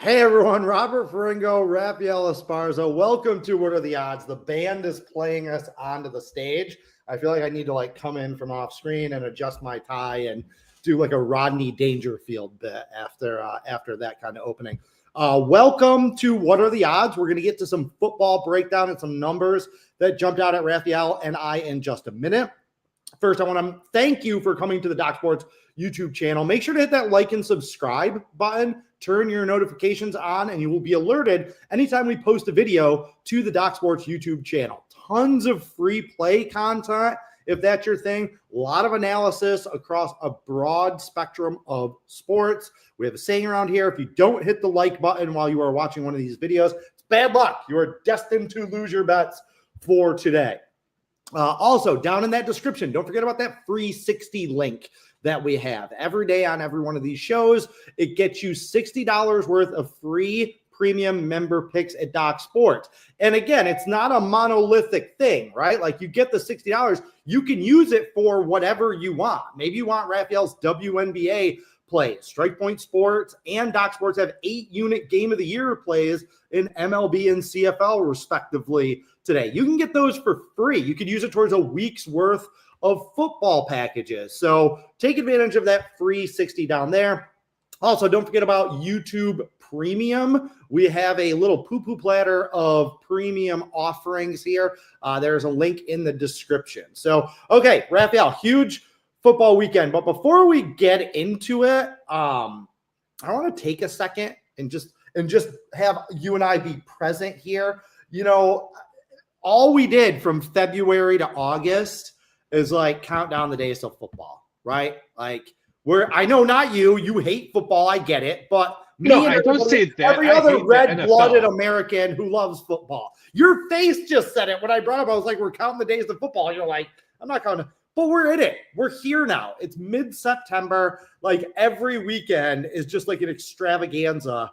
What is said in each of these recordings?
Hey everyone, Robert Ferringo, Raphael, Esparza. Welcome to What Are the Odds? The band is playing us onto the stage. I feel like I need to come in from off screen and adjust my tie and do like a Rodney Dangerfield bit after that kind of opening. Welcome to What Are the Odds? We're going to get to some football breakdown and some numbers that jumped out at Raphael and I in just a minute. First, I want to thank you for coming to the Doc Sports YouTube channel. Make sure to hit that like and subscribe button. Turn your notifications on, and you will be alerted anytime we post a video to the Doc Sports YouTube channel. Tons of free play content, if that's your thing. A lot of analysis across a broad spectrum of sports. We have a saying around here: if you don't hit the like button while you are watching one of these videos, it's bad luck. You are destined to lose your bets for today. Also, down in that description, don't forget about that free 60 link that we have every day on every one of these shows. It gets you $60 worth of free premium member picks at Doc Sports. And again, it's not a monolithic thing, right? Like, you get the $60, you can use it for whatever you want. Maybe you want Raphael's WNBA plays. Strike Point Sports and Doc Sports have 8-unit Game of the Year plays in MLB and CFL respectively today. You can get those for free. You could use it towards a week's worth of football packages. So take advantage of that free 60 down there. Also, don't forget about YouTube Premium. We have a little poo-poo platter of premium offerings here. There's a link in the description. So, okay, Raphael, huge football weekend. But before we get into it, I want to take a second and just have you and I be present here. You know, all we did from February to August is count down the days till football, right? I know not you hate football, I get it, but no, I don't say that. Every other red-blooded American who loves football. Your face just said it when I brought up. I was like, we're counting the days to football. You're like, I'm not counting, but we're in it. We're here now. It's mid-September. Every weekend is just like an extravaganza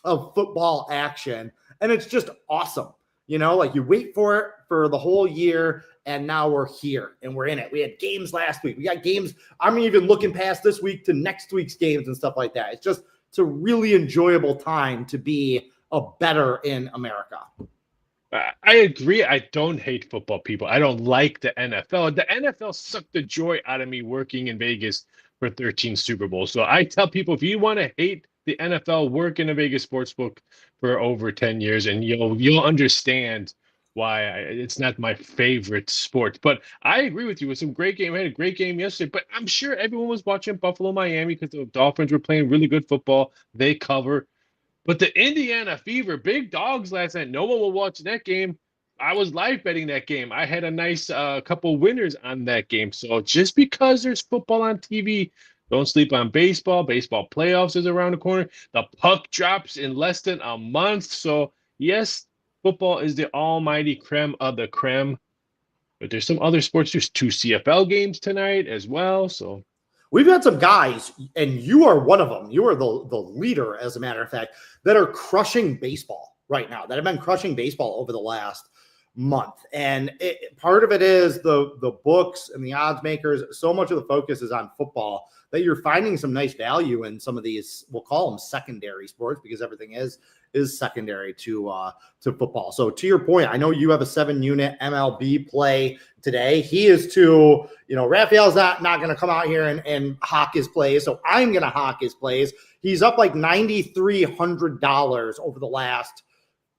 of football action, and it's just awesome. You know, you wait for it for the whole year, and now we're here and we're in it. We had games last week. We got games. I'm even looking past this week to next week's games and stuff like that. It's a really enjoyable time to be a bettor in America. I agree. I don't hate football, people. I don't like the NFL. The NFL sucked the joy out of me working in Vegas for 13 Super Bowls. So I tell people, if you want to hate the NFL, work in a Vegas sportsbook for over 10 years, and you'll understand why it's not my favorite sport. But I agree with you. It was some great game. I had a great game yesterday, but I'm sure everyone was watching Buffalo, Miami, because the Dolphins were playing really good football. They cover. But the Indiana Fever, big dogs last night. No one will watch that game. I was live betting that game. I had a nice couple winners on that game. So just because there's football on TV, don't sleep on baseball. Baseball playoffs is around the corner. The puck drops in less than a month. So yes, football is the almighty creme of the creme. But there's some other sports. There's 2 CFL games tonight as well. So we've got some guys, and you are one of them. You are the leader, as a matter of fact, that are crushing baseball right now, that have been crushing baseball over the last month. And part of it is the books and the odds makers. So much of the focus is on football that you're finding some nice value in some of these, we'll call them secondary sports, because everything is secondary to football. So to your point, I know you have a 7-unit MLB play today. He is Raphael's not going to come out here and hawk his plays. So I'm going to hawk his plays. He's up like $9,300 over the last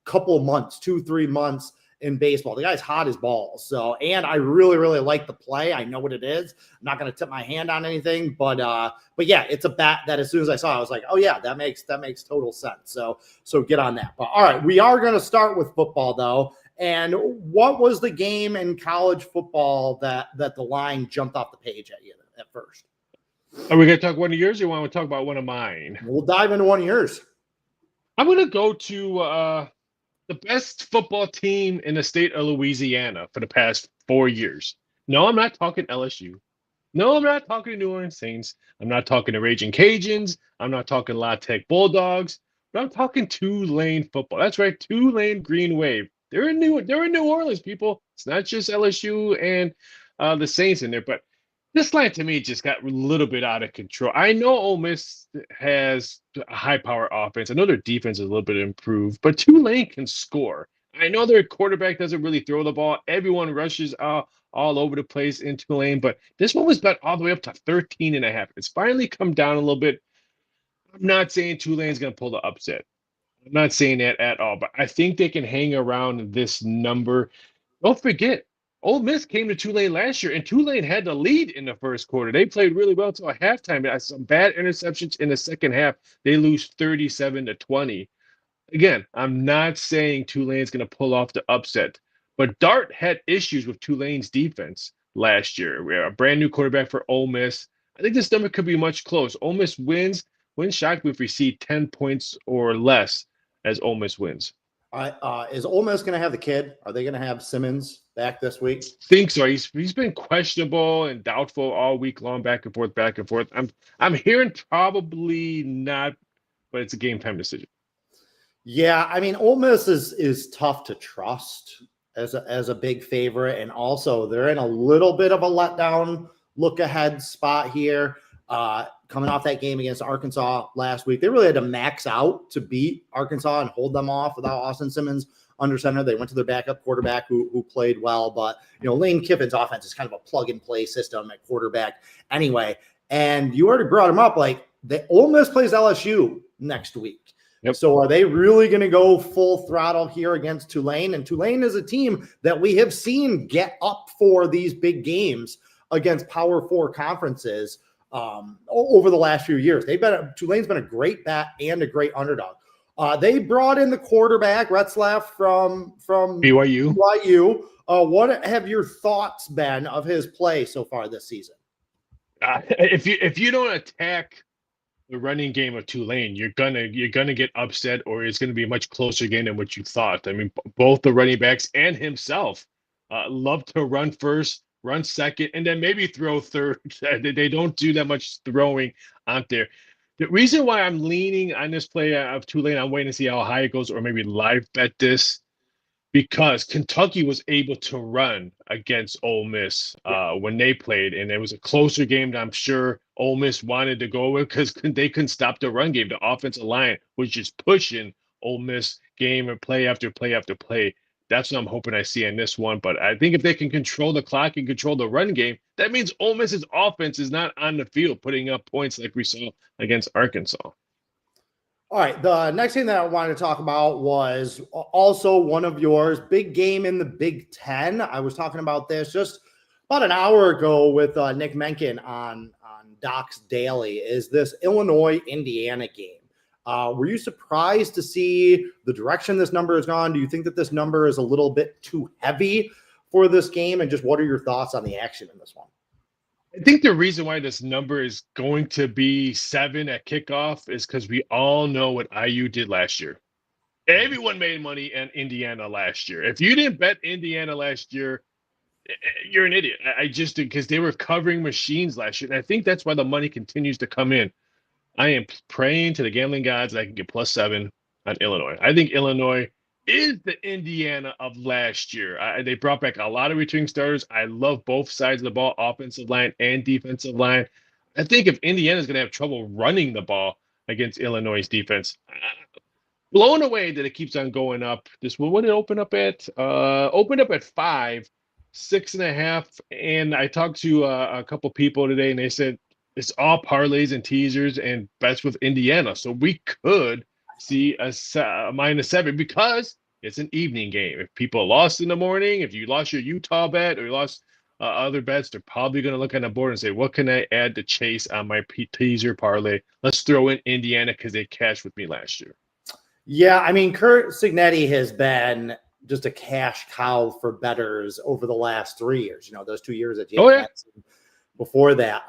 couple of months, 2-3 months in baseball. The guy's hot as balls. So, and I really, really like the play. I know what it is. I'm not going to tip my hand on anything, but yeah, it's a bat that as soon as I saw it, I was like, oh yeah, that makes total sense. So get on that. But all right, we are going to start with football though. And what was the game in college football that the line jumped off the page at you at first? Are we going to talk one of yours, or want to talk about one of mine? We'll dive into one of yours. I'm going to go to the best football team in the state of Louisiana for the past 4 years. No, I'm not talking LSU. No, I'm not talking New Orleans Saints. I'm not talking the Raging Cajuns. I'm not talking La Tech Bulldogs. But I'm talking Tulane football. That's right, Tulane Green Wave. They're in New Orleans, people. It's not just LSU and the Saints in there. But This line to me just got a little bit out of control. I know Ole Miss has a high power offense. I know their defense is a little bit improved, but Tulane can score. I know their quarterback doesn't really throw the ball. Everyone rushes all over the place in Tulane, but this one was bet all the way up to 13.5. It's finally come down a little bit. I'm not saying Tulane's going to pull the upset. I'm not saying that at all, but I think they can hang around this number. Don't forget, Ole Miss came to Tulane last year, and Tulane had the lead in the first quarter. They played really well until halftime. Some bad interceptions in the second half. They lose 37-20. Again, I'm not saying Tulane's going to pull off the upset, but Dart had issues with Tulane's defense last year. We have a brand new quarterback for Ole Miss. I think this number could be much close. Ole Miss wins shocked if we see 10 points or less as Ole Miss wins. Is Ole Miss going to have the kid? Are they going to have Simmons back this week? Think so. He's been questionable and doubtful all week long, back and forth, back and forth. I'm hearing probably not, but it's a game time decision. Yeah, I mean, Ole Miss is tough to trust as a big favorite, and also they're in a little bit of a letdown look ahead spot here. Coming off that game against Arkansas last week, they really had to max out to beat Arkansas and hold them off without Austin Simmons under center. They went to their backup quarterback who played well, but Lane Kiffin's offense is kind of a plug and play system at quarterback anyway. And you already brought him up, like the Ole Miss plays LSU next week. Yep. So are they really going to go full throttle here against Tulane? And Tulane is a team that we have seen get up for these big games against Power 4 conferences over the last few years. Tulane's been a great bet and a great underdog. They brought in the quarterback Retzlaff from BYU. What have your thoughts been of his play so far this season? If you don't attack the running game of Tulane, you're gonna get upset, or it's gonna be a much closer game than what you thought. I mean, both the running backs and himself love to run first, run second, and then maybe throw third. They don't do that much throwing out there. The reason why I'm leaning on this play of Tulane, I'm waiting to see how high it goes, or maybe live bet this, because Kentucky was able to run against Ole Miss when they played, and it was a closer game that I'm sure Ole Miss wanted to go with because they couldn't stop the run game. The offensive line was just pushing Ole Miss game and play after play after play. That's what I'm hoping I see in this one. But I think if they can control the clock and control the run game, that means Ole Miss's offense is not on the field putting up points like we saw against Arkansas. All right, the next thing that I wanted to talk about was also one of yours, big game in the Big Ten. I was talking about this just about an hour ago with Nick Menken on Doc's Daily, is this Illinois-Indiana game. Were you surprised to see the direction this number has gone? Do you think that this number is a little bit too heavy for this game? And just what are your thoughts on the action in this one? I think the reason why this number is going to be 7 at kickoff is because we all know what IU did last year. Everyone made money in Indiana last year. If you didn't bet Indiana last year, you're an idiot. I just did, because they were covering machines last year. And I think that's why the money continues to come in. I am praying to the gambling gods that I can get +7 on Illinois. I think Illinois is the Indiana of last year. They brought back a lot of returning starters. I love both sides of the ball, offensive line and defensive line. I think if Indiana's going to have trouble running the ball against Illinois' defense, blown away that it keeps on going up. This one, what did it open up at? Opened up at 5, 6.5. And I talked to a couple people today, and they said it's all parlays and teasers and bets with Indiana. So we could see a -7 because it's an evening game. If people lost in the morning, if you lost your Utah bet or you lost other bets, they're probably going to look on the board and say, what can I add to chase on my teaser parlay? Let's throw in Indiana because they cashed with me last year. Yeah, I mean, Curt Cignetti has been just a cash cow for bettors over the last 3 years. Those 2 years at James Madison. Before that.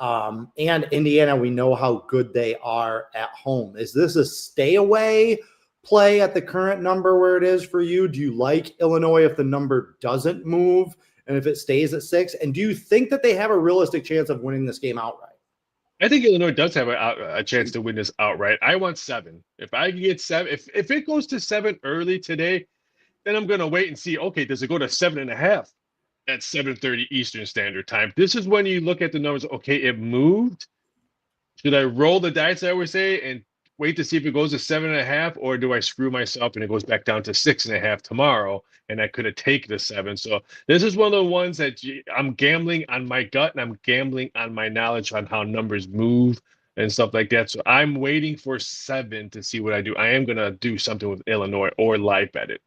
And Indiana, we know how good they are at home. Is this a stay away play at the current number where it is for you? Do you like Illinois if the number doesn't move and if it stays at 6? And do you think that they have a realistic chance of winning this game outright? I think Illinois does have a chance to win this outright. I want 7. If I can get 7, if it goes to 7 early today, then I'm going to wait and see, okay, does it go to 7.5? at 7:30 Eastern Standard Time. This is when you look at the numbers. Okay, it moved. Should I roll the dice, I would say, and wait to see if it goes to 7.5, or do I screw myself and it goes back down to 6.5 tomorrow, and I could have taken the 7? So this is one of the ones that I'm gambling on my gut, and I'm gambling on my knowledge on how numbers move and stuff like that. So I'm waiting for 7 to see what I do. I am gonna do something with Illinois or live bet it.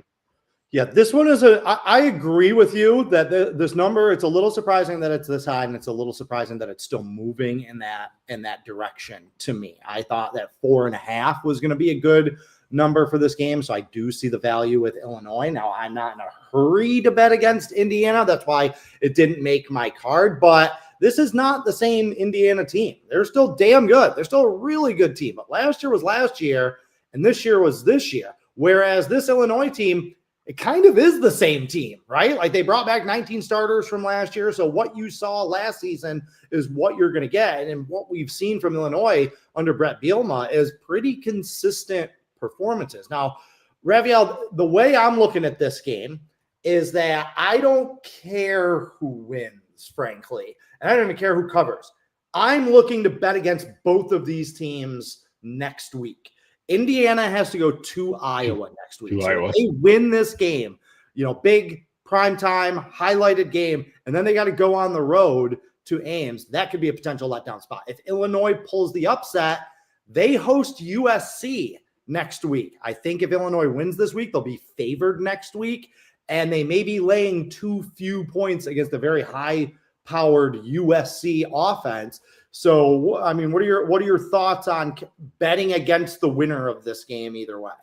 Yeah, this one is I agree with you that this number, it's a little surprising that it's this high, and it's a little surprising that it's still moving in that direction to me. I thought that 4.5 was going to be a good number for this game. So I do see the value with Illinois. Now, I'm not in a hurry to bet against Indiana. That's why it didn't make my card, but this is not the same Indiana team. They're still damn good. They're still a really good team, but last year was last year and this year was this year. Whereas this Illinois team, it kind of is the same team, right? Like they brought back 19 starters from last year. So what you saw last season is what you're going to get. And what we've seen from Illinois under Brett Bielema is pretty consistent performances. Now, Raphael, the way I'm looking at this game is that I don't care who wins, frankly. And I don't even care who covers. I'm looking to bet against both of these teams next week. Indiana has to go to Iowa next week. So if they win this game, big primetime highlighted game, and then they got to go on the road to Ames. That could be a potential letdown spot. If Illinois pulls the upset, they host USC next week. I think if Illinois wins this week, they'll be favored next week, and they may be laying too few points against a very high-powered USC offense. So, I mean, what are your thoughts on betting against the winner of this game either way?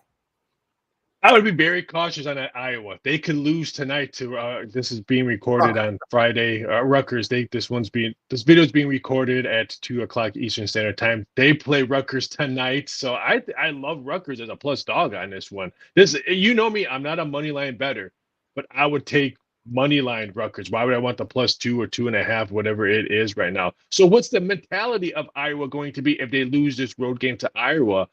I would be very cautious on Iowa. They could lose tonight to this is being recorded on Friday. Rutgers. This video is being recorded at 2:00 Eastern Standard Time. They play Rutgers tonight. So I love Rutgers as a plus dog on this one. Me, I'm not a money line bettor, but I would take money line Rutgers. Why would I want the +2 or 2.5, whatever it is right now? So what's the mentality of Iowa going to be if they lose this road game to Iowa?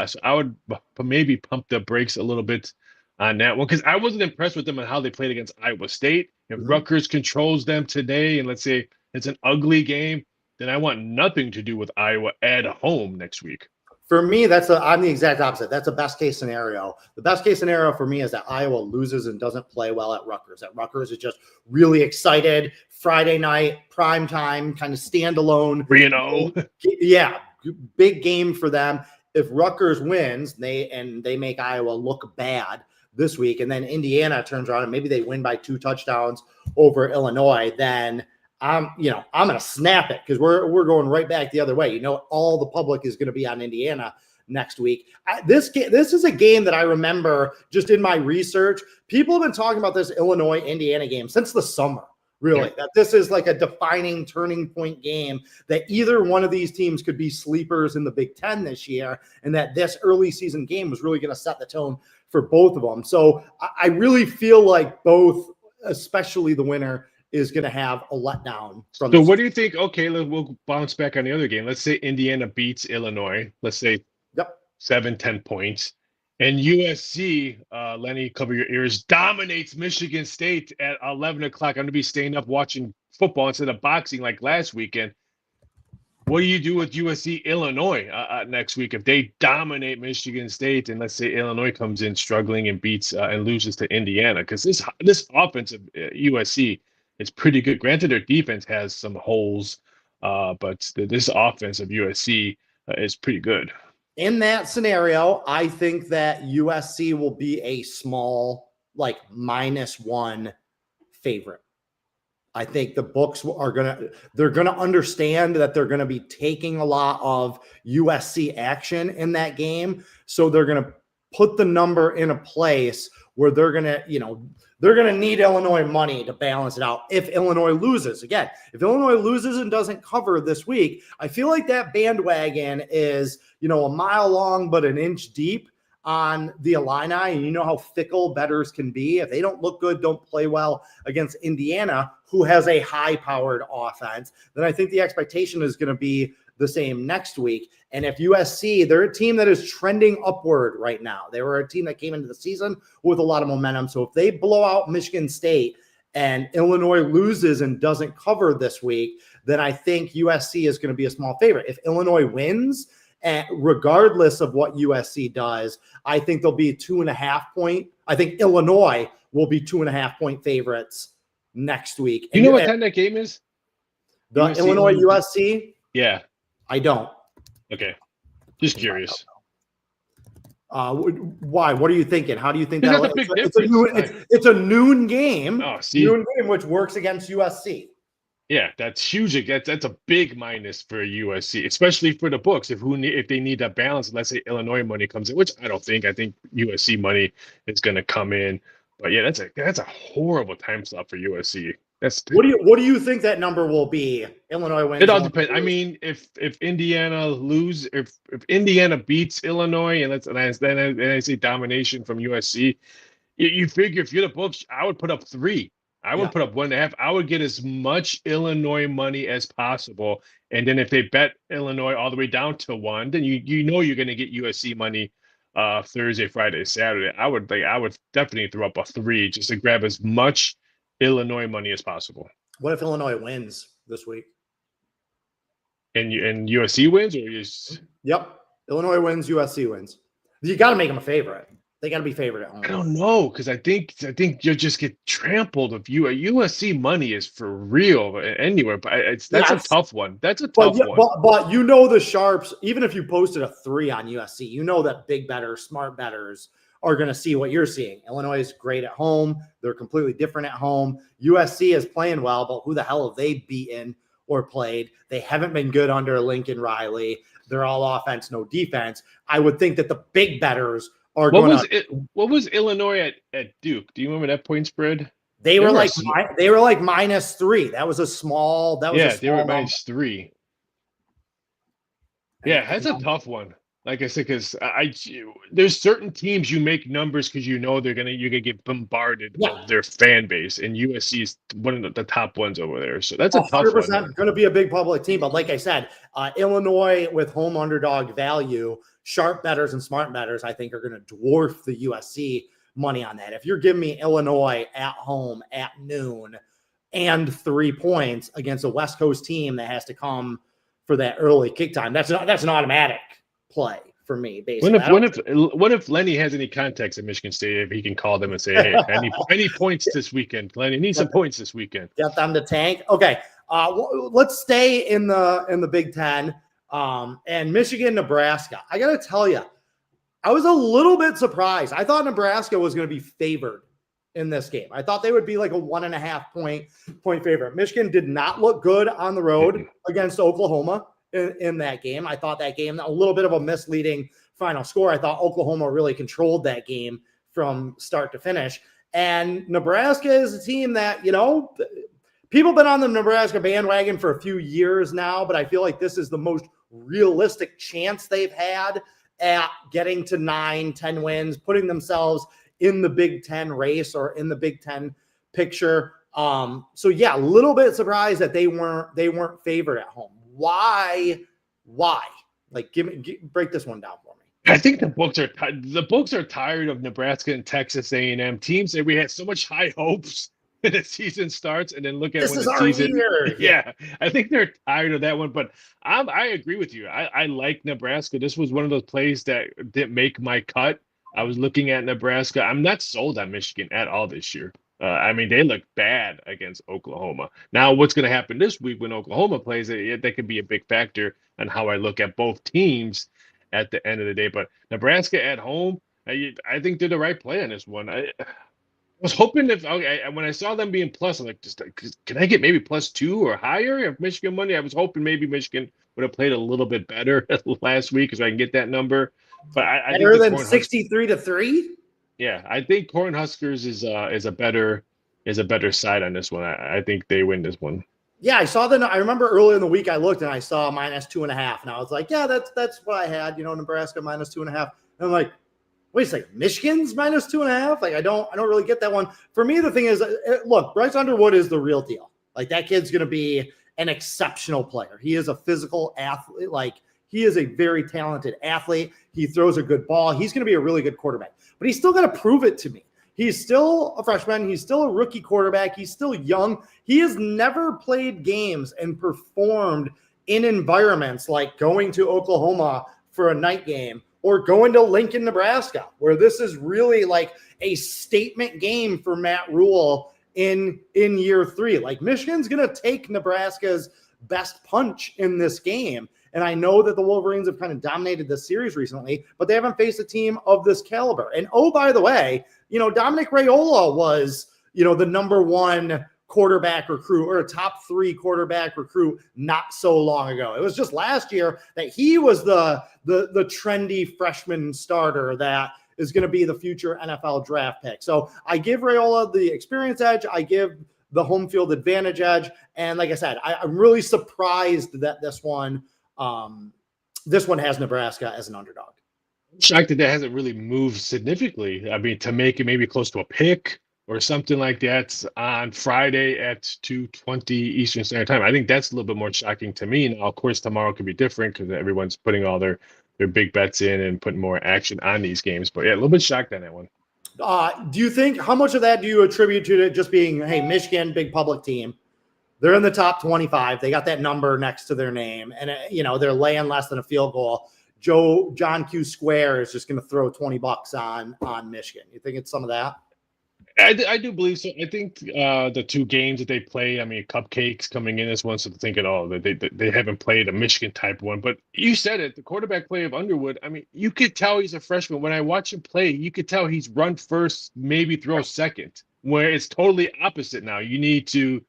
So I would maybe pump the brakes a little bit on that one, because I wasn't impressed with them and how they played against Iowa State. If Rutgers controls them today, and let's say it's an ugly game, then I want nothing to do with Iowa at home next week. For me, I'm the exact opposite. That's a best case scenario. The best case scenario for me is that Iowa loses and doesn't play well at Rutgers. That Rutgers is just really excited. Friday night, prime time, kind of standalone. 3-0. Yeah, big game for them. If Rutgers wins, they make Iowa look bad this week, and then Indiana turns around and maybe they win by 2 touchdowns over Illinois, then I'm going to snap it, because we're going right back the other way. All the public is going to be on Indiana next week. This is a game that I remember just in my research. People have been talking about this Illinois-Indiana game since the summer, really. Yeah. That this is like a defining turning point game, that either one of these teams could be sleepers in the Big Ten this year, and that this early season game was really going to set the tone for both of them. So I really feel like both, especially the winner, is going to have a letdown. So what do you think? Okay, we'll bounce back on the other game. Let's say Indiana beats Illinois. Let's say 7-10 points. And USC, Lenny, cover your ears, dominates Michigan State at 11 o'clock. I'm going to be staying up watching football instead of boxing like last weekend. What do you do with USC, Illinois next week if they dominate Michigan State, and let's say Illinois comes in struggling and beats and loses to Indiana? Because this offense of USC, it's pretty good. Granted, their defense has some holes, but this offense of USC is pretty good. In that scenario, I think that USC will be a small, like -1 favorite. I think the books they're going to understand that they're going to be taking a lot of USC action in that game. So they're going to put the number in a place where they're going to need Illinois money to balance it out. If Illinois loses, again, if Illinois loses and doesn't cover this week, I feel like that bandwagon is, a mile long, but an inch deep on the Illini. And you know how fickle bettors can be. If they don't look good, don't play well against Indiana, who has a high-powered offense, then I think the expectation is going to be the same next week. And if USC, they're a team that is trending upward right now. They were a team that came into the season with a lot of momentum. So if they blow out Michigan State and Illinois loses and doesn't cover this week, then I think USC is going to be a small favorite. If Illinois wins, and regardless of what USC does, I think they'll be 2.5 point. I think Illinois will be 2.5 point favorites next week. You know what time that game is? The USC, Illinois USC? Yeah. I don't. Okay. Just curious. Why? What are you thinking? How do you think that's a big difference? It's a noon game. Oh, see. Noon game, which works against USC. Yeah, that's huge. That's a big minus for USC, especially for the books. If they need that balance, let's say Illinois money comes in, which I don't think. I think USC money is going to come in. But yeah, that's a horrible time slot for USC. What do you think that number will be? Illinois wins. It all depends. I mean, if Indiana if Indiana beats Illinois, and I say domination from USC, you figure if you're the books, I would put up 3. I would put up 1.5. I would get as much Illinois money as possible, and then if they bet Illinois all the way down to 1, then you know you're going to get USC money Thursday, Friday, Saturday. I would definitely throw up a 3 just to grab as much Illinois money as possible. What if Illinois wins this week? And USC wins, or just? Yep, Illinois wins, USC wins. You got to make them a favorite. They got to be favorite at home. I don't know, because I think you'll just get trampled if USC money is for real anywhere. But that's a tough one. That's a tough one. But you know the sharps. Even if you posted a 3 on USC, you know that big bettors, smart bettors are going to see what you're seeing. Illinois is great at home. They're completely different at home. USC is playing well, but who the hell have they beaten or played? They haven't been good under Lincoln Riley. They're all offense, no defense. I would think that the big bettors are going to. What was Illinois at Duke? Do you remember that point spread? They were like -3. That was a small. They were -3. Yeah, that's a tough one. Like I said, because there's certain teams you make numbers because you're gonna get bombarded with their fan base, and USC is one of the top ones over there. So that's a tough one. Going to be a big public team, but like I said, Illinois with home underdog value, sharp bettors and smart bettors, I think are going to dwarf the USC money on that. If you're giving me Illinois at home at noon and 3 points against a West Coast team that has to come for that early kick time, that's an automatic play for me. Basically, what if Lenny has any contacts at Michigan State? If he can call them and say, "Hey, any points this weekend, Lenny? Need some points this weekend." Get them to tank. Okay, let's stay in the Big Ten and Michigan, Nebraska. I got to tell you, I was a little bit surprised. I thought Nebraska was going to be favored in this game. I thought they would be like a 1.5 point favorite. Michigan did not look good on the road against Oklahoma. In that game, I thought that game, a little bit of a misleading final score. I thought Oklahoma really controlled that game from start to finish. And Nebraska is a team that, people have been on the Nebraska bandwagon for a few years now, but I feel like this is the most realistic chance they've had at getting to 9-10 wins, putting themselves in the Big Ten race or in the Big Ten picture. So yeah, a little bit surprised that they weren't favored at home. Why? Like, break this one down for me. I think the books are tired of Nebraska and Texas A&M teams that we had so much high hopes when the season starts, and then look at when the season. Yeah, I think they're tired of that one. But I agree with you. I like Nebraska. This was one of those plays that didn't make my cut. I was looking at Nebraska. I'm not sold on Michigan at all this year. I mean, they look bad against Oklahoma. Now, what's going to happen this week when Oklahoma plays? That could be a big factor on how I look at both teams at the end of the day. But Nebraska at home, I think they're the right play on this one. I was hoping when I saw them being plus, I'm like, can I get maybe +2 or higher if Michigan money? I was hoping maybe Michigan would have played a little bit better last week so I can get that number. But I better than 63-3. Yeah, I think Cornhuskers is a better side on this one. I think they win this one. Yeah, I remember earlier in the week I looked and I saw -2.5, and I was like, yeah, that's what I had. Nebraska -2.5. And I'm like, wait a second, Michigan's -2.5. Like I don't really get that one. For me, the thing is, look, Bryce Underwood is the real deal. Like that kid's going to be an exceptional player. He is a physical athlete. Like he is a very talented athlete. He throws a good ball. He's going to be a really good quarterback. But he's still got to prove it to me. He's still a freshman. He's still a rookie quarterback. He's still young. He has never played games and performed in environments like going to Oklahoma for a night game or going to Lincoln, Nebraska, where this is really like a statement game for Matt Rule in year 3. Like, Michigan's going to take Nebraska's best punch in this game. And I know that the Wolverines have kind of dominated this series recently, but they haven't faced a team of this caliber. And oh, by the way, Dominic Raiola was, the number 1 quarterback recruit or a top 3 quarterback recruit not so long ago. It was just last year that he was the trendy freshman starter that is going to be the future NFL draft pick. So I give Raiola the experience edge. I give the home field advantage edge. And like I said, I'm really surprised that this one has Nebraska as an underdog. I'm shocked that hasn't really moved significantly. I mean, to make it maybe close to a pick or something like that on Friday at 2:20 Eastern Standard Time. I think that's a little bit more shocking to me. Now, of course, tomorrow could be different because everyone's putting all their big bets in and putting more action on these games. But yeah, a little bit shocked on that one. Do you think, how much of that do you attribute to it just being, hey, Michigan, big public team? They're in the top 25. They got that number next to their name. And, they're laying less than a field goal. John Q. Square is just going to throw $20 on Michigan. You think it's some of that? I do believe so. I think the 2 games that they play, I mean, Cupcakes coming in as one, so thinking, they haven't played a Michigan type one. But you said it, the quarterback play of Underwood, I mean, you could tell he's a freshman. When I watch him play, you could tell he's run first, maybe throw second, where it's totally opposite now. You need to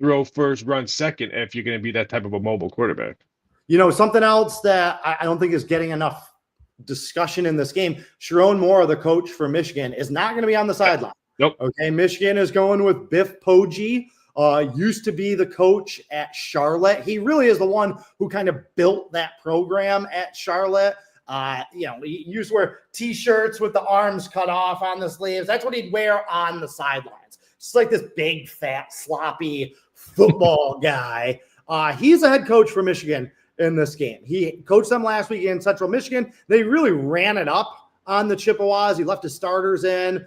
throw first, run second if you're going to be that type of a mobile quarterback. Something else that I don't think is getting enough discussion in this game, Sharon Moore, the coach for Michigan, is not going to be on the sideline. Nope. Okay, Michigan is going with Biff Poggi, used to be the coach at Charlotte. He really is the one who kind of built that program at Charlotte. He used to wear T-shirts with the arms cut off on the sleeves. That's what he'd wear on the sidelines. It's like this big, fat, sloppy football guy. He's a head coach for Michigan in this game. He coached them last week in Central Michigan. They really ran it up on the Chippewas. He left his starters in,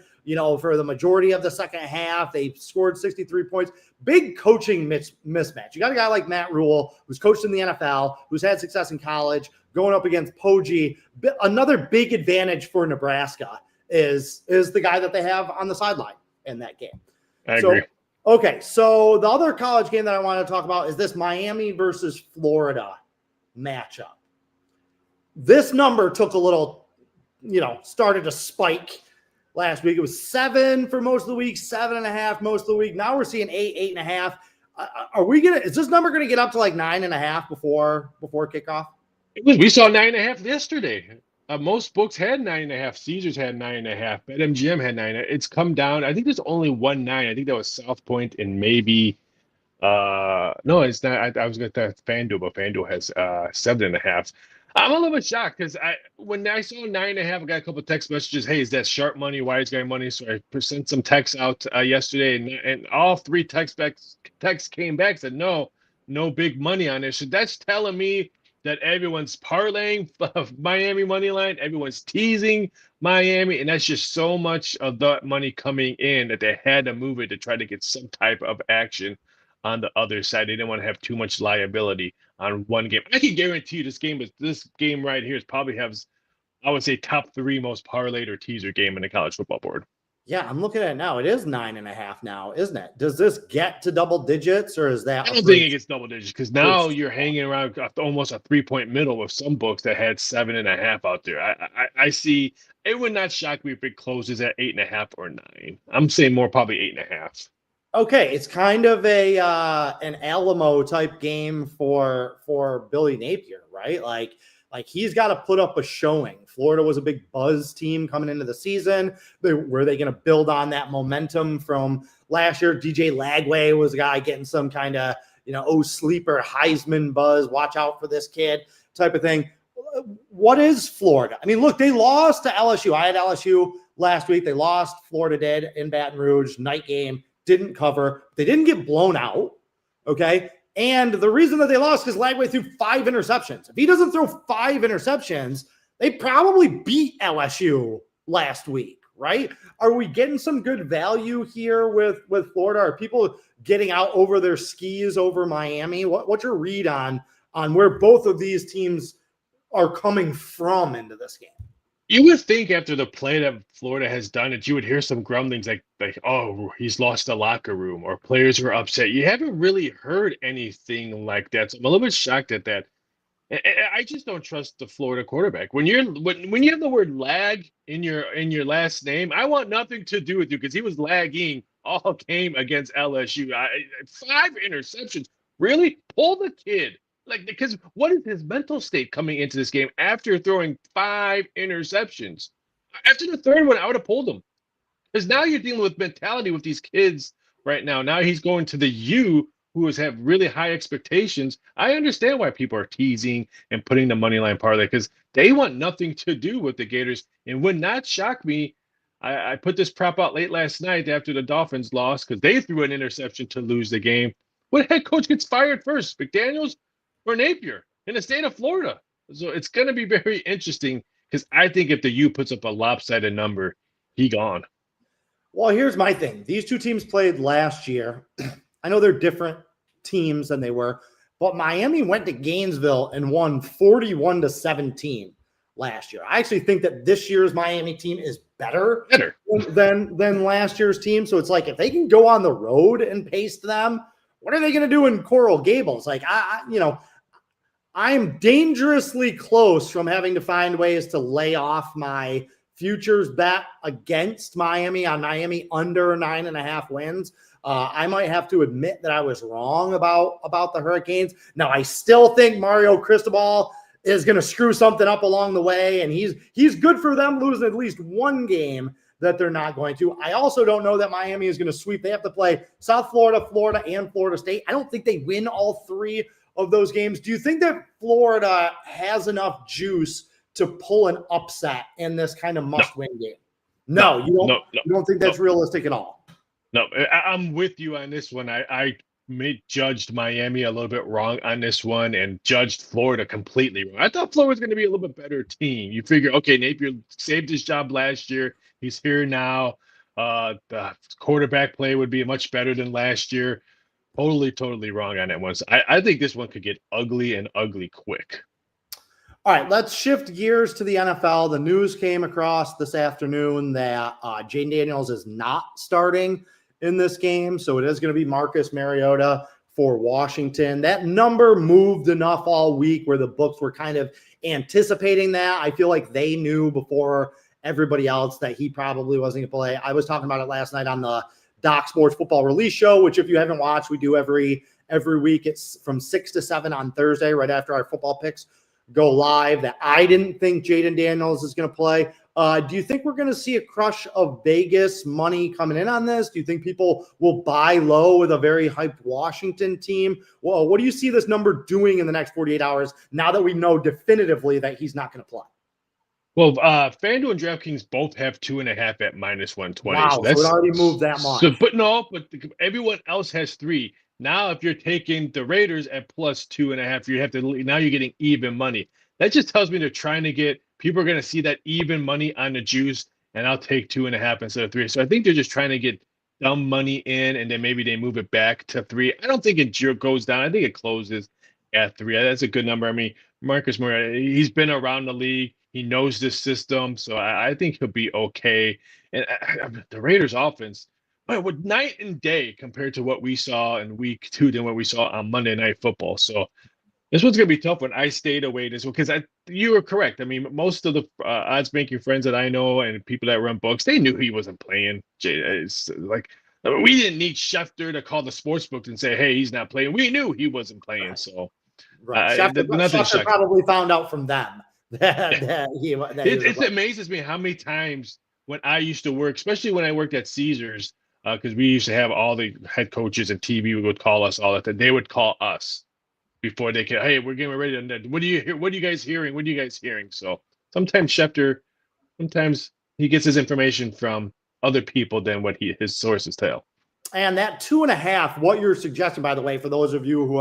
for the majority of the second half. They scored 63 points. Big coaching mismatch. You got a guy like Matt Rule, who's coached in the NFL, who's had success in college, going up against Poggi. Another big advantage for Nebraska is the guy that they have on the sideline in that game. I agree. Okay, so the other college game that I want to talk about is this Miami versus Florida matchup. This number took a little, started to spike last week. It was 7 for most of the week, 7.5 most of the week. Now we're seeing 8, 8.5. Is this number going to get up to like 9.5 before kickoff? We saw 9.5 yesterday. Most books had 9.5. Caesars had 9.5. BetMGM had 9. It's come down. I think there's only 1 9. I think that was South Point and maybe no, it's not. I was going to FanDuel, but FanDuel has 7.5. I'm a little bit shocked because when I saw 9.5, I got a couple of text messages. Hey, is that sharp money? Wise guy money? So I sent some texts out yesterday, and all 3 texts came back, said no big money on it. So that's telling me that everyone's parlaying Miami money line, everyone's teasing Miami, and that's just so much of that money coming in that they had to move it to try to get some type of action on the other side. They didn't want to have too much liability on one game. I can guarantee you this game right here probably has, I would say, top 3 most parlayed or teaser game in the college football board. Yeah, I'm looking at it now. It is 9.5 now, isn't it? Does this get to double digits, or is that? I don't think it gets double digits because now you're hanging around almost a 3-point middle with some books that had 7.5 out there. I see. It would not shock me if it closes at 8.5 or 9. I'm saying more probably 8.5. Okay, it's kind of an Alamo type game for Billy Napier, right? Like he's got to put up a showing. Florida was a big buzz team coming into the season. Were they going to build on that momentum from last year? DJ Lagway was a guy getting some kind of, sleeper Heisman buzz. Watch out for this kid type of thing. What is Florida? I mean, look, they lost to LSU. I had LSU last week. They lost. Florida did in Baton Rouge. Night game. Didn't cover. They didn't get blown out. Okay. And the reason that they lost is Lagway threw 5 interceptions. If he doesn't throw 5 interceptions, they probably beat LSU last week, right? Are we getting some good value here with Florida? Are people getting out over their skis over Miami? What's your read on where both of these teams are coming from into this game? You would think after the play that Florida has done that you would hear some grumblings like, oh, he's lost the locker room or players were upset. You haven't really heard anything like that. So I'm a little bit shocked at that. I just don't trust the Florida quarterback. When when you have the word lag in your last name, I want nothing to do with you because he was lagging all game against LSU. 5 interceptions. Really? Pull the kid. Like, because what is his mental state coming into this game after throwing 5 interceptions? After the third one, I would have pulled him. Because now you're dealing with mentality with these kids right now. Now he's going to the U, who have really high expectations. I understand why people are teasing and putting the money line parlay because they want nothing to do with the Gators. And would not shock me. I put this prop out late last night after the Dolphins lost because they threw an interception to lose the game. What head coach gets fired first, McDaniels or Napier in the state of Florida? So it's going to be very interesting because I think if the U puts up a lopsided number, he gone. Well, here's my thing. These two teams played last year. I know they're different teams than they were, but Miami went to Gainesville and won 41-17 last year. I actually think that this year's Miami team is better than last year's team. So it's like if they can go on the road and pace them, what are they going to do in Coral Gables? Like I'm dangerously close from having to find ways to lay off my futures bet against Miami on Miami under 9.5 wins. I might have to admit that I was wrong about the Hurricanes. Now, I still think Mario Cristobal is going to screw something up along the way, and he's good for them losing at least one game that they're not going to. I also don't know that Miami is going to sweep. They have to play South Florida, Florida, and Florida State. I don't think they win all 3 of those games. Do you think that Florida has enough juice to pull an upset in this kind of must-win game? No, you don't think that's realistic at all? No, I'm with you on this one. I judged Miami a little bit wrong on this one and judged Florida completely wrong. I thought Florida was going to be a little bit better team. You figure, okay, Napier saved his job last year. He's here now. The quarterback play would be much better than last year. Totally wrong on that one. So I think this one could get ugly and ugly quick. All right, let's shift gears to the NFL. The news came across this afternoon that Jane Daniels is not starting in this game, so it is going to be Marcus Mariota for Washington. That number moved enough all week where the books were kind of anticipating that. I feel like they knew before everybody else that he probably wasn't going to play. I was talking about it last night on the Doc Sports Football Release Show, which if you haven't watched, we do every week. It's from 6 to 7 on Thursday, right after our football picks go live, that I didn't think Jaden Daniels is going to play. Do you think we're going to see a crush of Vegas money coming in on this? Do you think people will buy low with a very hyped Washington team? Well, what do you see this number doing in the next 48 hours now that we know definitively that he's not going to play? Well, FanDuel and DraftKings both have 2.5 at -120. Wow, so it already moved that much. But everyone else has 3. Now, if you're taking the Raiders at +2.5, now you're getting even money. That just tells me they're trying to get people are going to see that even money on the juice, and I'll take 2.5 instead of 3. So I think they're just trying to get dumb money in, and then maybe they move it back to 3. I don't think it goes down. I think it closes at 3. That's a good number. I mean, Marcus Mariota, he's been around the league. He knows this system, so I think he'll be okay. And the Raiders' offense, with night and day compared to what we saw in week 2 than what we saw on Monday Night Football. So this one's going to be tough when I stayed away this one because you were correct. I mean, most of the odds-making friends that I know and people that run books, they knew he wasn't playing. It's like we didn't need Schefter to call the sports book and say, hey, he's not playing. We knew he wasn't playing. So Schefter probably found out from them. It amazes me how many times when I used to work, especially when I worked at Caesars, because we used to have all the head coaches and TV would call us all that. They would call us before they could. Hey, we're getting ready to. What do you hear? What are you guys hearing? What are you guys hearing? So sometimes Schefter, he gets his information from other people than what his sources tell. And that 2.5, what you're suggesting, by the way, for those of you who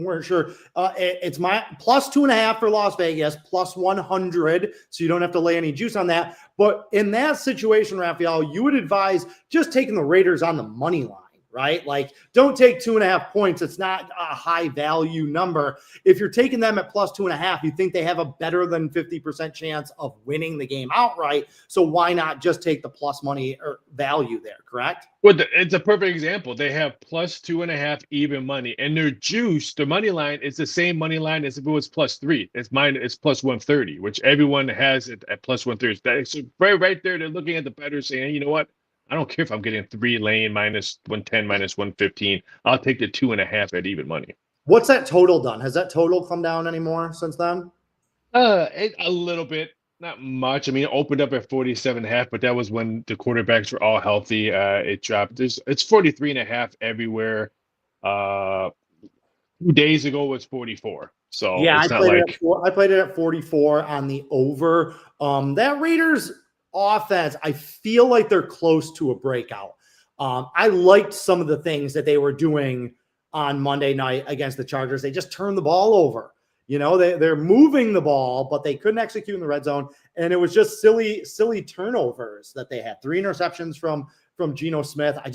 weren't sure, it's my plus 2.5 for Las Vegas, plus 100. So you don't have to lay any juice on that. But in that situation, Raphael, you would advise just taking the Raiders on the money line, right? Like, don't take 2.5 points. It's not a high value number. If you're taking them at plus 2.5, you think they have a better than 50% chance of winning the game outright. So why not just take the plus money or value there, correct? Well, it's a perfect example. They have plus 2.5 even money, and their juice, the money line, is the same money line as if it was plus 3. It's plus 130, which everyone has it at plus 130. So right there, they're looking at the better saying, you know what? I don't care if I'm getting 3 lane minus 110, minus 115. I'll take the 2.5 at even money. What's that total done? Has that total come down anymore since then? A little bit, not much. I mean, it opened up at 47.5, but that was when the quarterbacks were all healthy. It dropped. It's 43.5 everywhere. 2 days ago was 44. So yeah, it's I played it at 44 on the over. That Raiders offense, I feel like they're close to a breakout. I liked some of the things that they were doing on Monday night against the Chargers. They just turned the ball over. You know, they're moving the ball, but they couldn't execute in the red zone. And it was just silly turnovers that they had. 3 interceptions from Geno Smith. I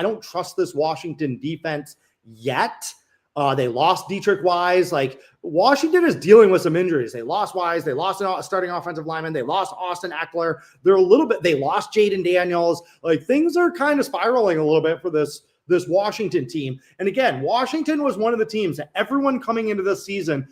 don't trust this Washington defense yet. They lost Dietrich Wise. Like, Washington is dealing with some injuries. They lost Wise. They lost a starting offensive lineman. They lost Austin Eckler. They lost Jaden Daniels. Like, things are kind of spiraling a little bit for this Washington team. And again, Washington was one of the teams that everyone coming into this season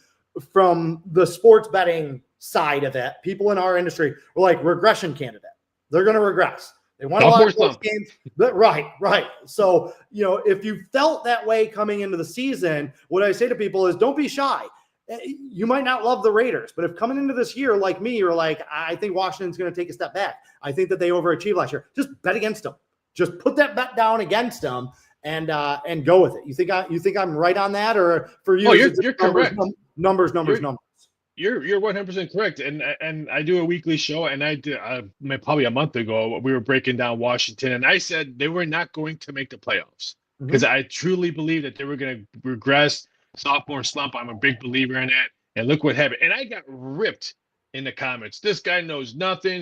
from the sports betting side of it, people in our industry were like, regression candidate. They're going to regress. They won a lot of close games. Right. So, you know, if you felt that way coming into the season, what I say to people is don't be shy. You might not love the Raiders, but if coming into this year, like me, you're like, I think Washington's going to take a step back. I think that they overachieved last year. Just bet against them. Just put that bet down against them and go with it. You think I'm right on that, or for you? Oh, you're correct. Numbers. You're 100% correct. And I do a weekly show, and I did probably a month ago, we were breaking down Washington, and I said they were not going to make the playoffs because I truly believe that they were going to regress, sophomore slump. I'm a big believer in that. And look what happened. And I got ripped in the comments. This guy knows nothing.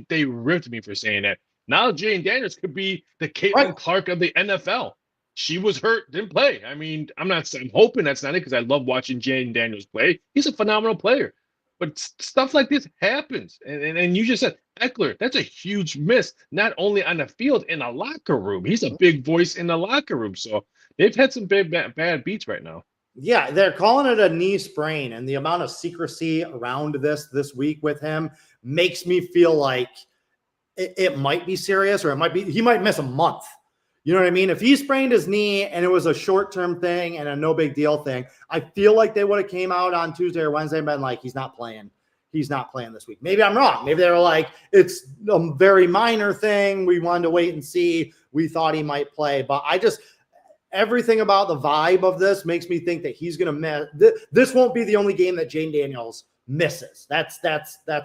They ripped me for saying that. Now Jane Daniels could be the Caitlin Clark of the NFL. She was hurt, didn't play. I mean, I'm hoping that's not it because I love watching Jane Daniels play. He's a phenomenal player. But stuff like this happens. And you just said, Eckler, that's a huge miss, not only on the field, in the locker room. He's a big voice in the locker room. So they've had some bad beats right now. Yeah, they're calling it a knee sprain, and the amount of secrecy around this week with him makes me feel like it might be serious, or he might miss a month. You know what I mean? If he sprained his knee and it was a short-term thing and a no big deal thing, I feel like they would have came out on Tuesday or Wednesday and been like, he's not playing this week. Maybe I'm wrong. Maybe they were like, it's a very minor thing. We wanted to wait and see. We thought he might play, but everything about the vibe of this makes me think that he's going to miss. This won't be the only game that Jane Daniels misses. That's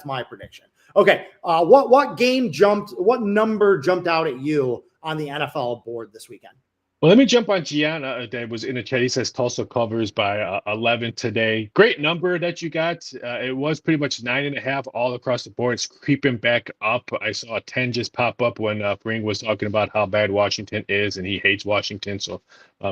my prediction. Okay. What number jumped out at you on the NFL board this weekend? Well, let me jump on Gianna that was in the chat. He says Tulsa covers by 11 today. Great number that you got. It was pretty much 9.5 all across the board. It's creeping back up. I saw a 10 just pop up when Ferringo was talking about how bad Washington is, and he hates Washington. So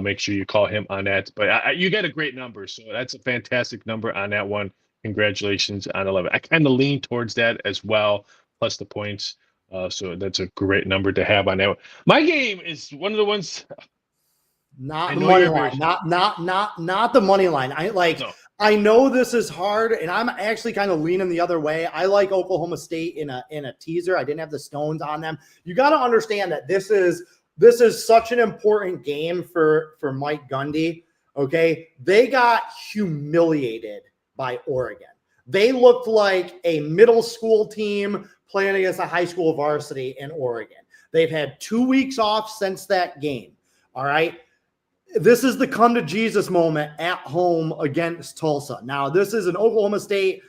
make sure you call him on that. But you got a great number. So that's a fantastic number on that one. Congratulations on 11. I kind of lean towards that as well, plus the points. So that's a great number to have on that one. My game is one of the ones. Not the money line. Not the money line. I know this is hard, and I'm actually kind of leaning the other way. I like Oklahoma State in a teaser. I didn't have the Stones on them. You got to understand that this is such an important game for Mike Gundy. Okay, they got humiliated by Oregon. They looked like a middle school team playing against a high school varsity in Oregon. They've had 2 weeks off since that game. All right. This is the come to Jesus moment at home against Tulsa. Now, this is an Oklahoma State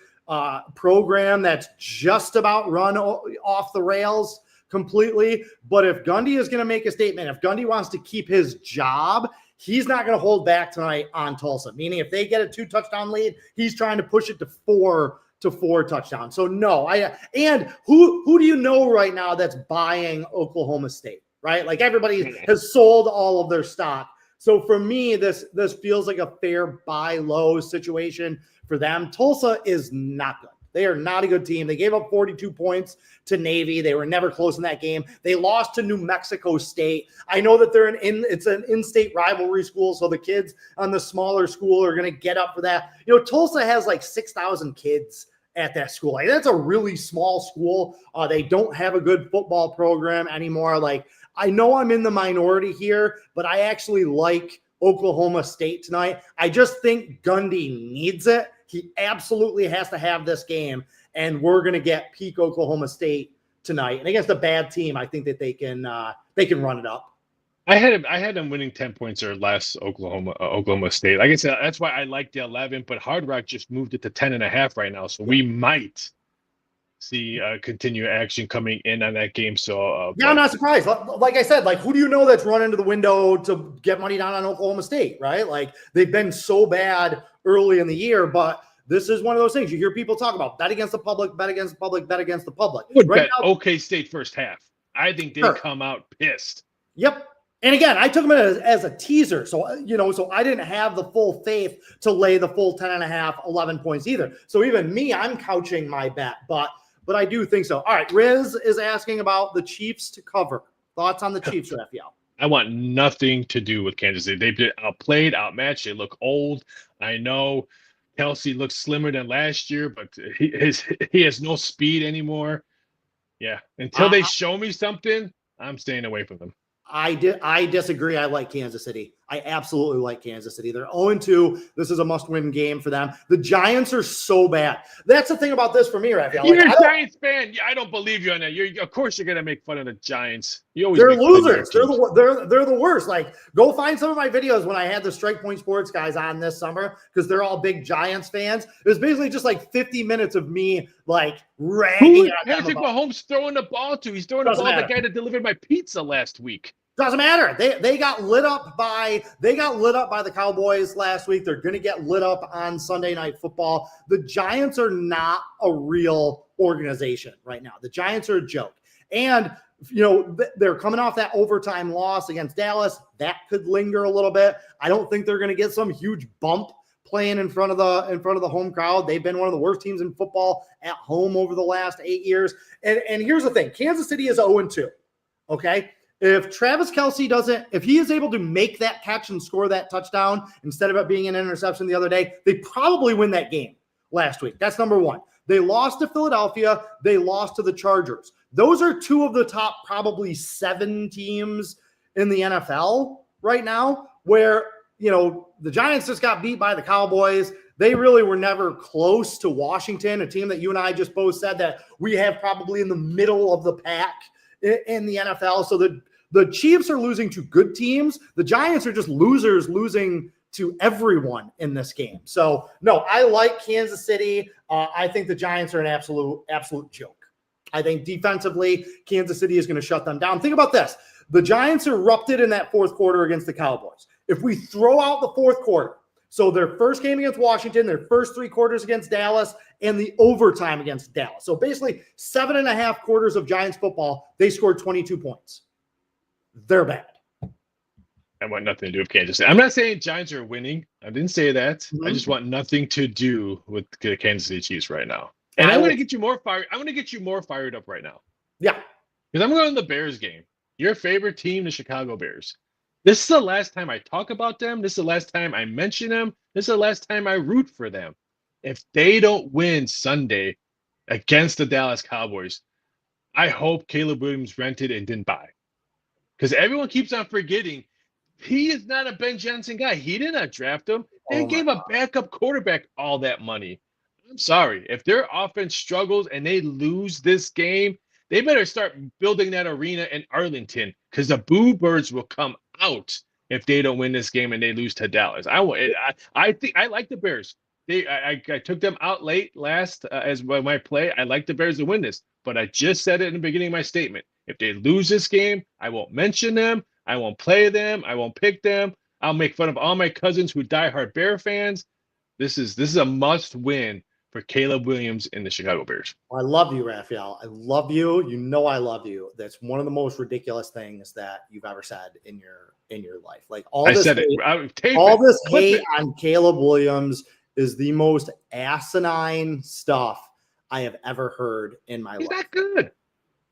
program that's just about run off the rails. completely. But if Gundy is going to make a statement, if Gundy wants to keep his job, he's not going to hold back tonight on Tulsa. Meaning, if they get a 2-touchdown lead, he's trying to push it to 4 touchdowns. So no, and who do you know right now that's buying Oklahoma State? Right, like everybody has sold all of their stock. So for me, this feels like a fair buy low situation for them. Tulsa is not good. They are not a good team. They gave up 42 points to Navy. They were never close in that game. They lost to New Mexico State. I know that it's an in-state rivalry school, so the kids on the smaller school are going to get up for that. You know, Tulsa has like 6,000 kids at that school. Like, that's a really small school. They don't have a good football program anymore. Like, I know I'm in the minority here, but I actually like Oklahoma State tonight. I just think Gundy needs it. He absolutely has to have this game, and we're going to get peak Oklahoma State tonight. And against a bad team, I think that they can run it up. I had them winning 10 points or less. Oklahoma State. Like I said, that's why I like the 11. But Hard Rock just moved it to 10.5 right now, so we might see continued action coming in on that game. So I'm not surprised. Like I said, like, who do you know that's running to the window to get money down on Oklahoma State, right? Like, they've been so bad early in the year, but this is one of those things you hear people talk about: bet against the public, bet against the public, bet against the public. I would bet OK State first half. I think they come out pissed. Yep. And again, I took them as a teaser. So, so I didn't have the full faith to lay the full 10.5, 11 points either. So even me, I'm couching my bet, but I do think so. All right. Riz is asking about the Chiefs to cover. Thoughts on the Chiefs, Raphael? I want nothing to do with Kansas City. They've been outplayed, outmatched. They look old. I know Kelsey looks slimmer than last year, but he has no speed anymore. Yeah. Until they show me something, I'm staying away from them. I disagree. I like Kansas City. I absolutely like Kansas City. They're 0-2. This is a must-win game for them. The Giants are so bad. That's the thing about this for me, Raphael. You're a Giants fan. Yeah, I don't believe you on that. Of course you're gonna make fun of the Giants. They're losers. They're the worst. Like, go find some of my videos when I had the Strike Point Sports guys on this summer, because they're all big Giants fans. It was basically just like 50 minutes of me like ragging on them. Patrick Mahomes throwing the ball to? He's throwing the ball to the guy that delivered my pizza last week. Doesn't matter. They got lit up by the Cowboys last week. They're going to get lit up on Sunday Night Football. The Giants are not a real organization right now. The Giants are a joke. And they're coming off that overtime loss against Dallas. That could linger a little bit. I don't think they're going to get some huge bump playing in front of the home crowd. They've been one of the worst teams in football at home over the last 8 years. And here's the thing. Kansas City is 0-2. Okay? If Travis Kelce if he is able to make that catch and score that touchdown instead of it being an interception the other day, they probably win that game last week. That's number one. They lost to Philadelphia. They lost to the Chargers. Those are two of the top probably 7 teams in the NFL right now, where, the Giants just got beat by the Cowboys. They really were never close to Washington, a team that you and I just both said that we have probably in the middle of the pack in the NFL. So the Chiefs are losing to good teams. The Giants are just losers losing to everyone in this game. So, no, I like Kansas City. I think the Giants are an absolute joke. I think defensively, Kansas City is going to shut them down. Think about this. The Giants erupted in that fourth quarter against the Cowboys. If we throw out the fourth quarter, so their first game against Washington, their first 3 quarters against Dallas, and the overtime against Dallas. So basically 7.5 quarters of Giants football, they scored 22 points. They're bad. I want nothing to do with Kansas City. I'm not saying Giants are winning. I didn't say that. Mm-hmm. I just want nothing to do with the Kansas City Chiefs right now. And I'm going to get you more fired. I'm going to get you more fired up right now. Yeah. Because I'm going to the Bears game. Your favorite team, the Chicago Bears. This is the last time I talk about them. This is the last time I mention them. This is the last time I root for them. If they don't win Sunday against the Dallas Cowboys, I hope Caleb Williams rented and didn't buy. Because everyone keeps on forgetting he is not a Ben Johnson guy. He did not draft him. They gave a backup quarterback all that money. I'm sorry. If their offense struggles and they lose this game, they better start building that arena in Arlington, because the Boo Birds will come out if they don't win this game and they lose to Dallas. I think I like the Bears. I took them out late last as my play. I like the Bears to win this, but I just said it in the beginning of my statement. If they lose this game, I won't mention them. I won't play them. I won't pick them. I'll make fun of all my cousins who diehard Bear fans. This is a must win for Caleb Williams and the Chicago Bears. I love you, Raphael. I love you. You know I love you. That's one of the most ridiculous things that you've ever said in your life. Like all this hate on Caleb Williams is the most asinine stuff I have ever heard in my life. He's not good.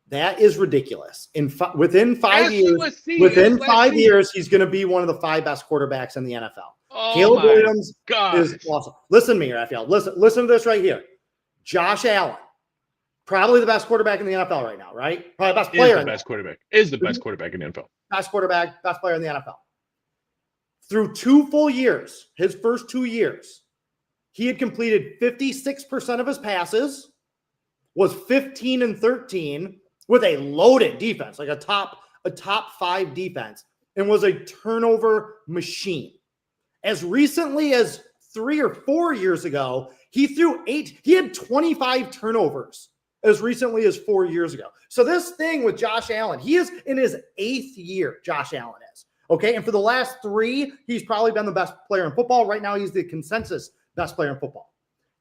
That is ridiculous. Within 5 years, he's going to be one of the 5 best quarterbacks in the NFL. Oh, Caleb Williams is awesome. Listen to me, Raphael. Listen to this right here. Josh Allen, probably the best quarterback in the NFL right now, right? Probably the best player. Is the best quarterback in the NFL. Best quarterback, best player in the NFL. Through 2 full years, his first 2 years, he had completed 56% of his passes, was 15-13 with a loaded defense, like a top 5 defense, and was a turnover machine. As recently as 3 or 4 years ago, he had 25 turnovers as recently as 4 years ago. So this thing with Josh Allen, he is in his 8th year, Josh Allen is. Okay, and for the last 3, he's probably been the best player in football. Right now, he's the consensus best player in football.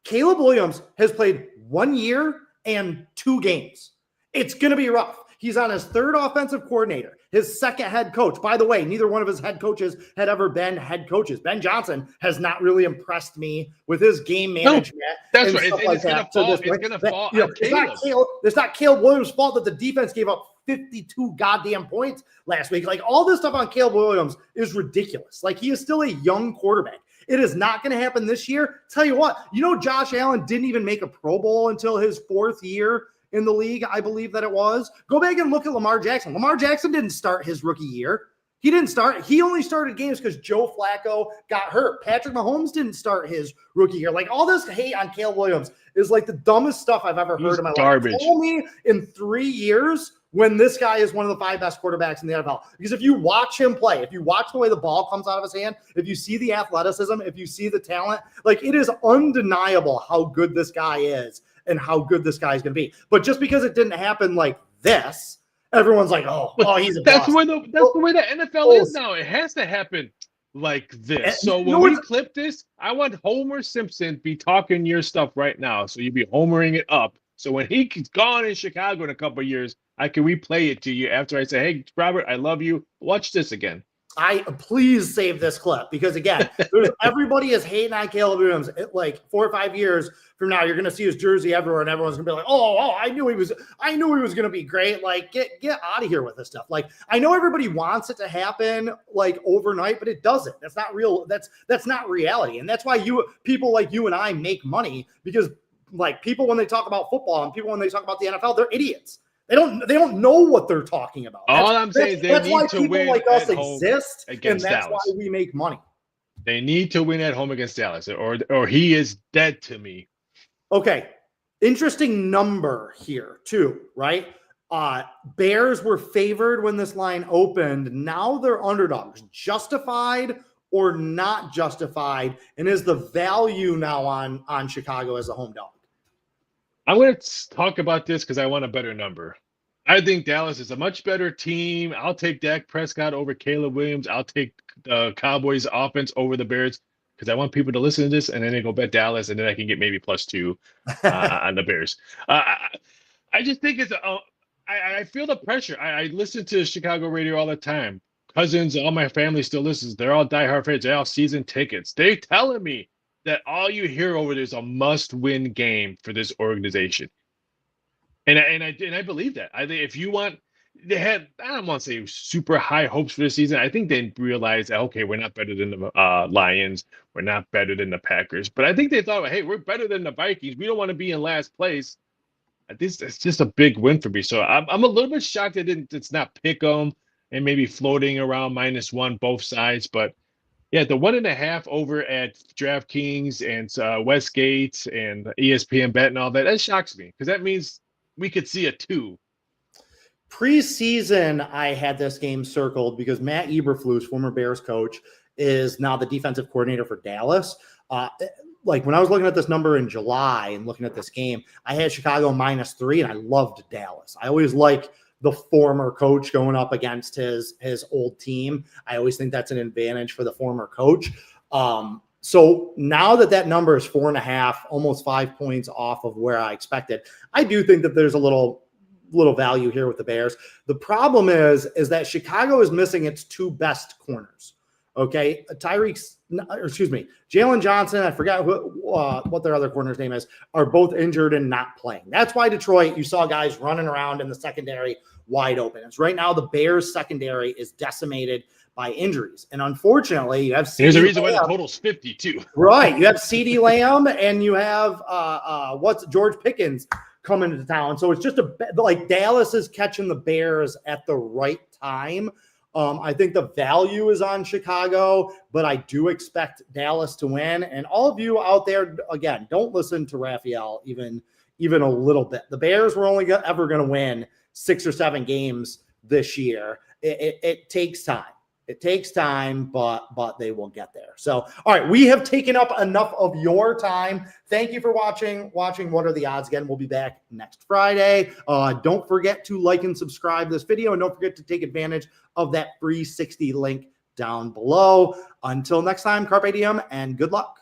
Caleb Williams has played 1 year and 2 games. It's going to be rough. He's on his 3rd offensive coordinator, his 2nd head coach. By the way, neither one of his head coaches had ever been head coaches. Ben Johnson has not really impressed me with his game management. No, that's right. It's going to fall. It's not Caleb Williams' fault that the defense gave up 52 goddamn points last week. Like, all this stuff on Caleb Williams is ridiculous. Like, he is still a young quarterback. It is not going to happen this year. Tell you what, Josh Allen didn't even make a Pro Bowl until his 4th year in the league, I believe that it was. Go back and look at Lamar Jackson. Lamar Jackson didn't start his rookie year. He didn't start. He only started games because Joe Flacco got hurt. Patrick Mahomes didn't start his rookie year. Like, all this hate on Caleb Williams is like the dumbest stuff I've ever heard in my life. Tell me in 3 years when this guy is one of the 5 best quarterbacks in the NFL. Because if you watch him play, if you watch the way the ball comes out of his hand, if you see the athleticism, if you see the talent, like, it is undeniable how good this guy is and how good this guy is going to be. But just because it didn't happen like this, everyone's like, oh, he's a that's where the NFL is now. It has to happen like this. So when we clip this, I want Homer Simpson be talking your stuff right now. So you be homering it up. So when he's gone in Chicago in a couple of years, I can replay it to you after I say, hey, Robert, I love you. Watch this again. Please save this clip, because again, everybody is hating on Caleb Williams. Like 4 or 5 years from now, you're going to see his jersey everywhere, and everyone's going to be like, "Oh, I knew he was going to be great." Like, get out of here with this stuff. Like, I know everybody wants it to happen like overnight, but it doesn't. That's not real. That's not reality, and that's why people like you and I make money, because like people when they talk about football and people when they talk about the NFL, they're idiots. They don't know what they're talking about. All I'm saying is they need to win like us exist, and that's Dallas. Why we make money. They need to win at home against Dallas, or he is dead to me. Okay, interesting number here too, right? Bears were favored when this line opened. Now they're underdogs. Justified or not justified? And is the value now on Chicago as a home dog? I'm going to talk about this because I want a better number. I think Dallas is a much better team. I'll take Dak Prescott over Caleb Williams. I'll take the Cowboys offense over the Bears because I want people to listen to this, and then they go bet Dallas, and then I can get maybe +2 on the Bears. I just think I feel the pressure. I listen to Chicago radio all the time. Cousins, all my family still listens. They're all diehard fans. They're all season tickets. They're telling me that all you hear over there is a must-win game for this organization, and I believe that. I think if you want, I don't want to say super high hopes for the season. I think they realized that, okay, we're not better than the Lions, we're not better than the Packers, but I think they thought, hey, we're better than the Vikings. We don't want to be in last place. It's just a big win for me. So I'm a little bit shocked that it's not pick 'em and maybe floating around -1 both sides, but. Yeah, the 1.5 over at DraftKings and Westgate and ESPN Bet and all that shocks me because that means we could see a 2. Preseason, I had this game circled because Matt Eberflus, former Bears coach, is now the defensive coordinator for Dallas. like when I was looking at this number in July and looking at this game, I had Chicago -3, and I loved Dallas. I always like the former coach going up against his old team. I always think that's an advantage for the former coach. So now that number is 4.5, almost 5 points off of where I expected, I do think that there's a little value here with the Bears. The problem is that Chicago is missing its two best corners. Okay, Jalen Johnson, I forgot what their other corner's name is, are both injured and not playing. That's why Detroit, you saw guys running around in the secondary wide open. It's right now the Bears secondary is decimated by injuries. And unfortunately, you have there's a reason why the total's 52. Right. You have CeeDee Lamb and you have George Pickens coming into town. So it's just like Dallas is catching the Bears at the right time. I think the value is on Chicago, but I do expect Dallas to win. And all of you out there, again, don't listen to Raphael even a little bit. The Bears were only ever going to win 6 or 7 games this year. It takes time. It takes time, but they will get there. So, all right, we have taken up enough of your time. Thank you for watching What Are the Odds. Again, we'll be back next Friday. Don't forget to like and subscribe this video, and don't forget to take advantage of that free 60 link down below. Until next time, Carpe Diem, and good luck.